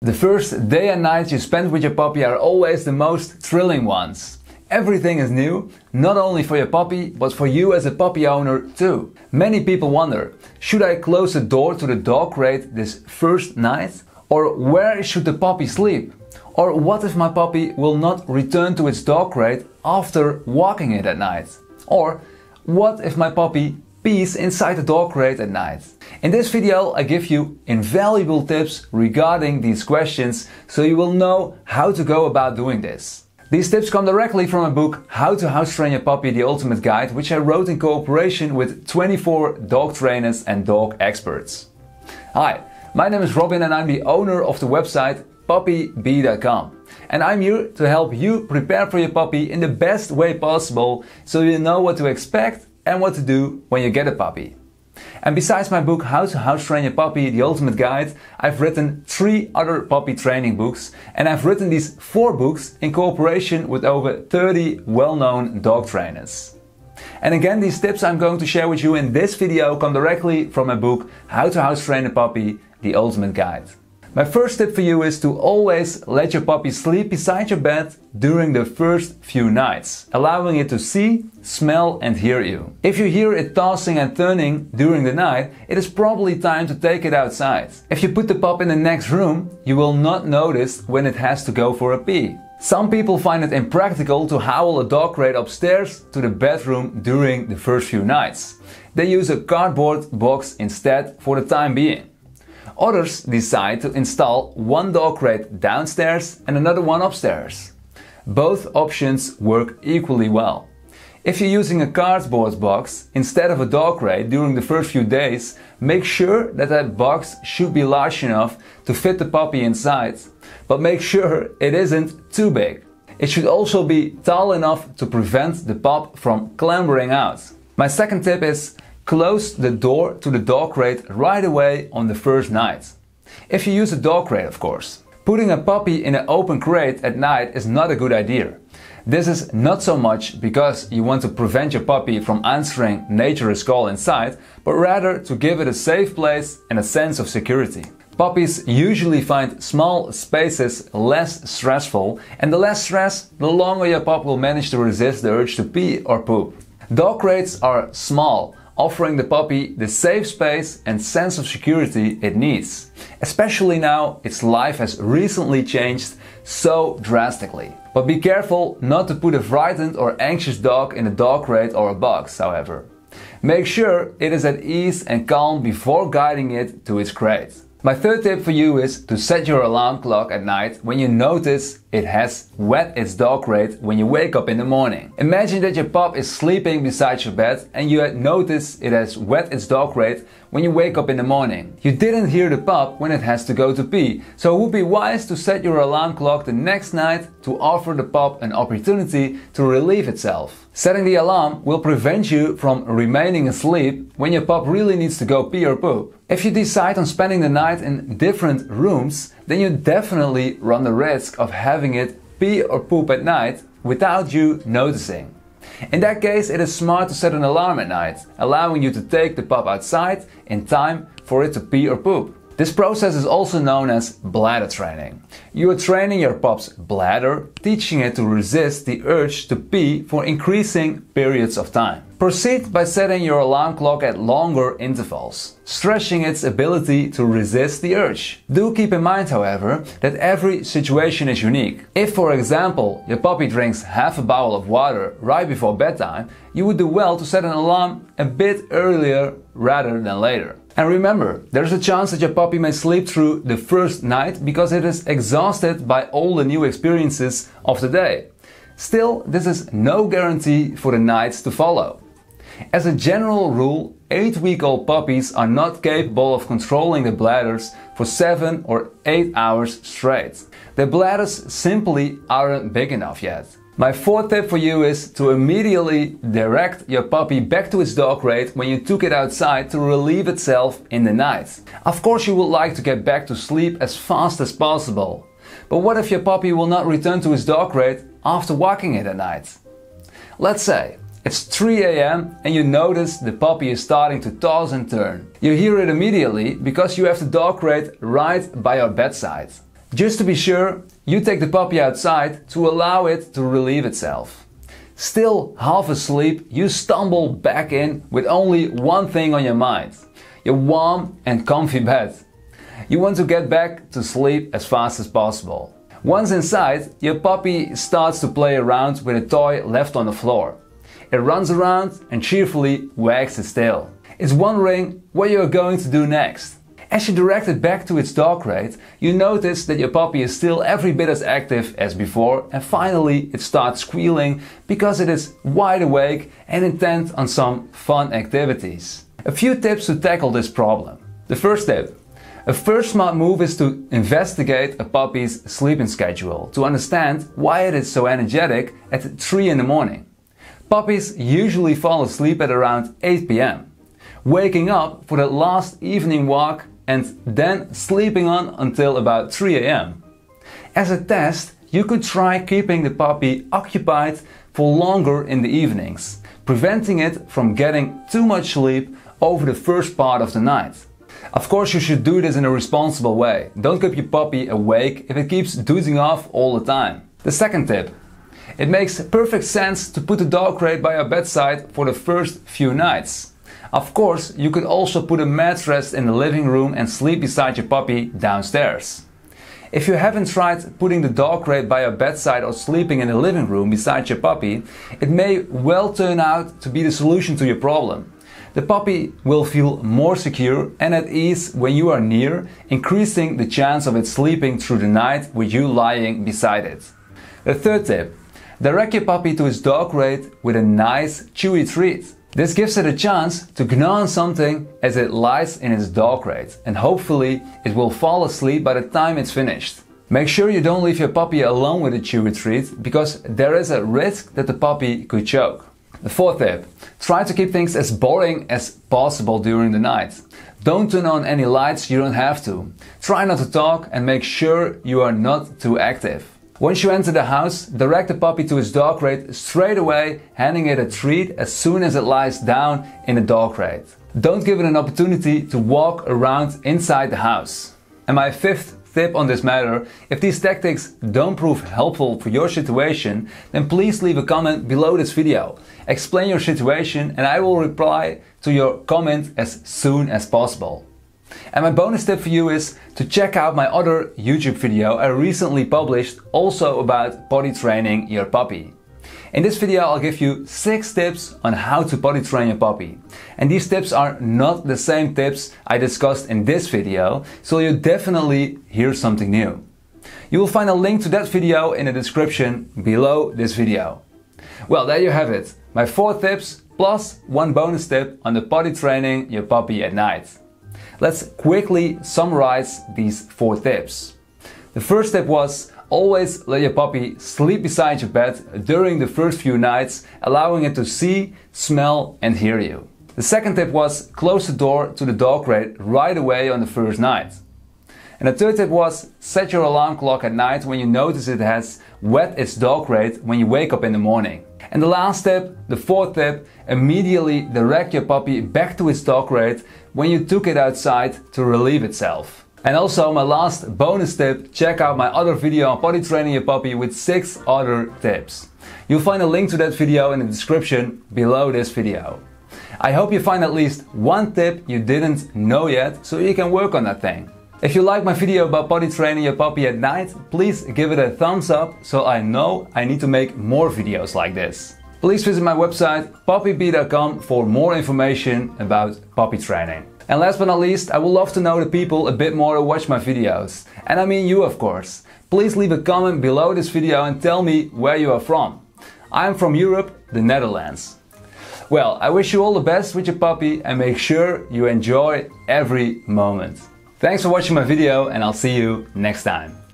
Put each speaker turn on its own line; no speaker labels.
The first day and night you spend with your puppy are always the most thrilling ones. Everything is new, not only for your puppy, but for you as a puppy owner too. Many people wonder, should I close the door to the dog crate this first night? Or where should the puppy sleep? Or what if my puppy will not return to its dog crate after walking it at night? Or what if my puppy pees inside the dog crate at night? In this video I give you invaluable tips regarding these questions, so you will know how to go about doing this. These tips come directly from my book How to House Train Your Puppy, the Ultimate Guide, which I wrote in cooperation with 24 dog trainers and dog experts. Hi, my name is Robin and I'm the owner of the website puppybee.com. And I'm here to help you prepare for your puppy in the best way possible, so you know what to expect and what to do when you get a puppy. And besides my book How to House Train Your Puppy, the Ultimate Guide, I've written 3 other puppy training books, and I've written these 4 books in cooperation with over 30 well-known dog trainers. And again, these tips I'm going to share with you in this video come directly from my book How to House Train a Puppy, the Ultimate Guide. My first tip for you is to always let your puppy sleep beside your bed during the first few nights, allowing it to see, smell and hear you. If you hear it tossing and turning during the night, it is probably time to take it outside. If you put the pup in the next room, you will not notice when it has to go for a pee. Some people find it impractical to howl a dog crate upstairs to the bedroom during the first few nights. They use a cardboard box instead for the time being. Others decide to install one dog crate downstairs and another one upstairs. Both options work equally well. If you're using a cardboard box instead of a dog crate during the first few days, make sure that box should be large enough to fit the puppy inside, but make sure it isn't too big. It should also be tall enough to prevent the pup from clambering out. My second tip is close the door to the dog crate right away on the first night. If you use a dog crate, of course. Putting a puppy in an open crate at night is not a good idea. This is not so much because you want to prevent your puppy from answering nature's call inside, but rather to give it a safe place and a sense of security. Puppies usually find small spaces less stressful, and the less stress, the longer your pup will manage to resist the urge to pee or poop. Dog crates are small, offering the puppy the safe space and sense of security it needs, especially now its life has recently changed so drastically. But be careful not to put a frightened or anxious dog in a dog crate or a box, however. Make sure it is at ease and calm before guiding it to its crate. My third tip for you is to set your alarm clock at night when you notice it has wet its dog crate when you wake up in the morning. Imagine that your pup is sleeping beside your bed and you notice it has wet its dog crate when you wake up in the morning. You didn't hear the pup when it has to go to pee, so it would be wise to set your alarm clock the next night to offer the pup an opportunity to relieve itself. Setting the alarm will prevent you from remaining asleep when your pup really needs to go pee or poop. If you decide on spending the night in different rooms, then you definitely run the risk of having it pee or poop at night without you noticing. In that case, it is smart to set an alarm at night, allowing you to take the pup outside in time for it to pee or poop. This process is also known as bladder training. You are training your pup's bladder, teaching it to resist the urge to pee for increasing periods of time. Proceed by setting your alarm clock at longer intervals, stretching its ability to resist the urge. Do keep in mind, however, that every situation is unique. If, for example, your puppy drinks half a bowl of water right before bedtime, you would do well to set an alarm a bit earlier rather than later. And remember, there's a chance that your puppy may sleep through the first night because it is exhausted by all the new experiences of the day. Still, this is no guarantee for the nights to follow. As a general rule, 8-week-old puppies are not capable of controlling their bladders for 7 or 8 hours straight. Their bladders simply aren't big enough yet. My fourth tip for you is to immediately direct your puppy back to its dog crate when you took it outside to relieve itself in the night. Of course, you would like to get back to sleep as fast as possible. But what if your puppy will not return to his dog crate after walking it at night? Let's say it's 3 AM and you notice the puppy is starting to toss and turn. You hear it immediately because you have the dog crate right by your bedside. Just to be sure, you take the puppy outside to allow it to relieve itself. Still half asleep, you stumble back in with only one thing on your mind: your warm and comfy bed. You want to get back to sleep as fast as possible. Once inside, your puppy starts to play around with a toy left on the floor. It runs around and cheerfully wags its tail. It's wondering what you are going to do next. As you direct it back to its dog crate, you notice that your puppy is still every bit as active as before, and finally it starts squealing because it is wide awake and intent on some fun activities. A few tips to tackle this problem. The first tip. A first smart move is to investigate a puppy's sleeping schedule to understand why it is so energetic at 3 in the morning. Puppies usually fall asleep at around 8 p.m., waking up for the last evening walk and then sleeping on until about 3 a.m. As a test, you could try keeping the puppy occupied for longer in the evenings, preventing it from getting too much sleep over the first part of the night. Of course, you should do this in a responsible way. Don't keep your puppy awake if it keeps dozing off all the time. The second tip. It makes perfect sense to put the dog crate by your bedside for the first few nights. Of course, you could also put a mattress in the living room and sleep beside your puppy downstairs. If you haven't tried putting the dog crate by your bedside or sleeping in the living room beside your puppy, it may well turn out to be the solution to your problem. The puppy will feel more secure and at ease when you are near, increasing the chance of it sleeping through the night with you lying beside it. The third tip. Direct your puppy to its dog crate with a nice, chewy treat. This gives it a chance to gnaw on something as it lies in its dog crate, and hopefully it will fall asleep by the time it's finished. Make sure you don't leave your puppy alone with a chewy treat, because there is a risk that the puppy could choke. The fourth tip. Try to keep things as boring as possible during the night. Don't turn on any lights you don't have to. Try not to talk and make sure you are not too active. Once you enter the house, direct the puppy to its dog crate straight away, handing it a treat as soon as it lies down in the dog crate. Don't give it an opportunity to walk around inside the house. And my fifth tip on this matter: if these tactics don't prove helpful for your situation, then please leave a comment below this video. Explain your situation and I will reply to your comment as soon as possible. And my bonus tip for you is to check out my other YouTube video I recently published, also about potty training your puppy. In this video I'll give you 6 tips on how to potty train your puppy. And these tips are not the same tips I discussed in this video, so you'll definitely hear something new. You will find a link to that video in the description below this video. Well, there you have it. My 4 tips plus 1 bonus tip on the potty training your puppy at night. Let's quickly summarize these 4 tips. The first tip was: always let your puppy sleep beside your bed during the first few nights, allowing it to see, smell and hear you. The second tip was: close the door to the dog crate right away on the first night. And the third tip was: set your alarm clock at night when you notice it has wet its dog crate when you wake up in the morning. And the last tip, the fourth tip: immediately direct your puppy back to its dog crate when you took it outside to relieve itself. And also my last bonus tip: check out my other video on potty training your puppy with 6 other tips. You'll find a link to that video in the description below this video. I hope you find at least 1 tip you didn't know yet, so you can work on that thing. If you like my video about potty training your puppy at night, please give it a thumbs up so I know I need to make more videos like this. Please visit my website puppybee.com for more information about puppy training. And last but not least, I would love to know the people a bit more who watch my videos. And I mean you, of course. Please leave a comment below this video and tell me where you are from. I'm from Europe, the Netherlands. Well, I wish you all the best with your puppy and make sure you enjoy every moment. Thanks for watching my video and I'll see you next time.